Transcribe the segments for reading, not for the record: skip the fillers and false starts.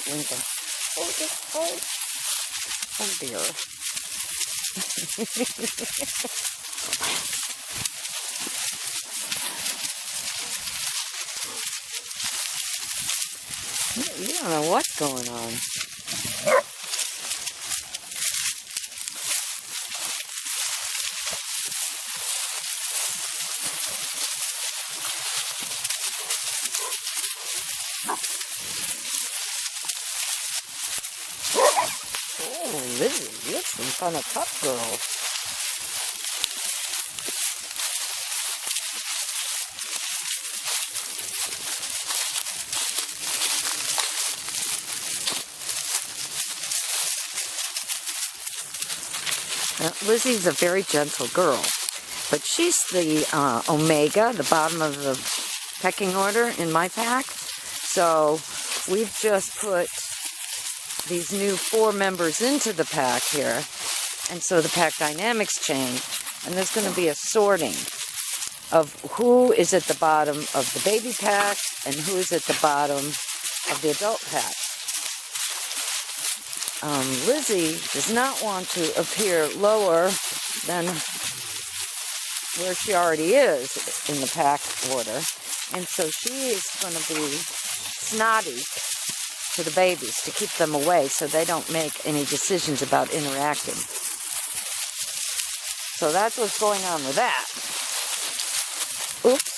Lincoln. Oh dear. You don't know what's going on. Oh, Lizzie, you're some kind of tough girl. Lizzie's a very gentle girl, but she's the omega, the bottom of the pecking order in my pack. So we've just put these new 4 members into the pack here, and so the pack dynamics change, and there's going to be a sorting of who is at the bottom of the baby pack and who is at the bottom of the adult pack. Lizzie does not want to appear lower than where she already is in the pack order, and so she is going to be snotty to the babies to keep them away so they don't make any decisions about interacting. So that's what's going on with that. Oops.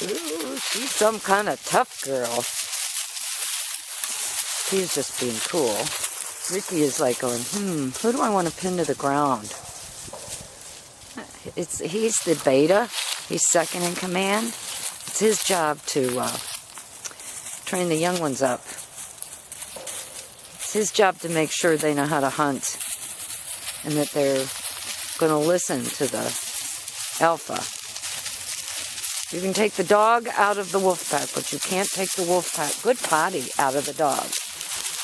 Ooh, she's some kind of tough girl. He's just being cool. Ricky is like going, who do I want to pin to the ground? He's the beta. He's second in command. It's his job to train the young ones up. It's his job to make sure they know how to hunt and that they're going to listen to the alpha. You can take the dog out of the wolf pack, but you can't take the wolf pack, good potty, out of the dog.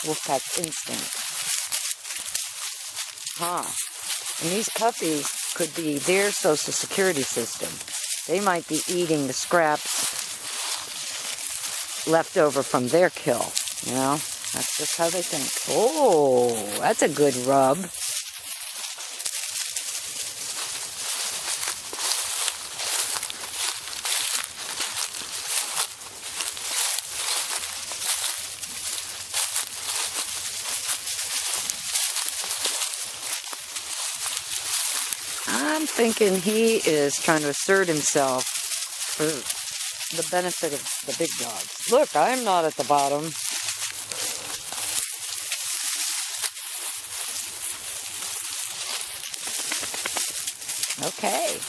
Wolfpack instinct. And these puppies could be their social security system. They might be eating the scraps left over from their kill. You know? That's just how they think. Oh, that's a good rub. I'm thinking he is trying to assert himself for the benefit of the big dogs. Look, I'm not at the bottom. Okay.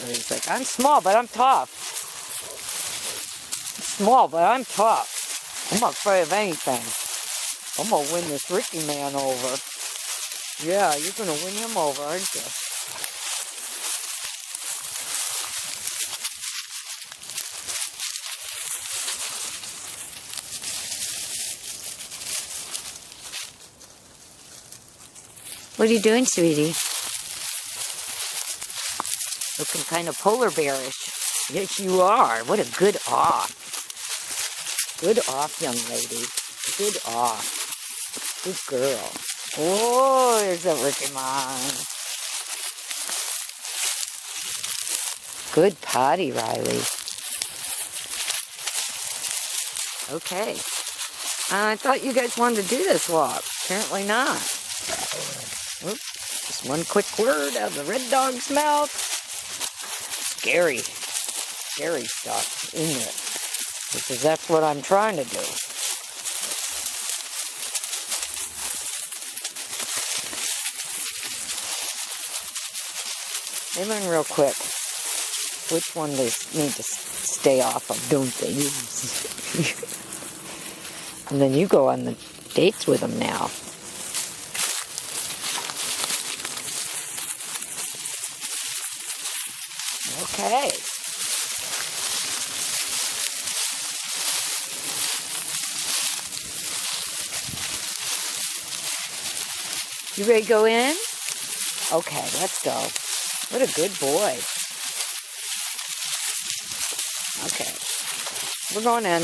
He's like, I'm small, but I'm tough. Small, but I'm tough. I'm not afraid of anything. I'm going to win this Ricky man over. Yeah, you're going to win him over, aren't you? What are you doing, sweetie? Looking kind of polar bearish. Yes, you are. What a good off. Good off, young lady. Good off. Good girl. Oh, there's a Ricky man. Good potty, Riley. Okay. I thought you guys wanted to do this walk. Apparently not. Oops. Just one quick word out of the red dog's mouth. Scary stuff, isn't it? Because that's what I'm trying to do. They learn real quick which one they need to stay off of, don't they? And then you go on the dates with them now. Okay. You ready to go in? Okay, let's go. What a good boy. Okay, we're going in.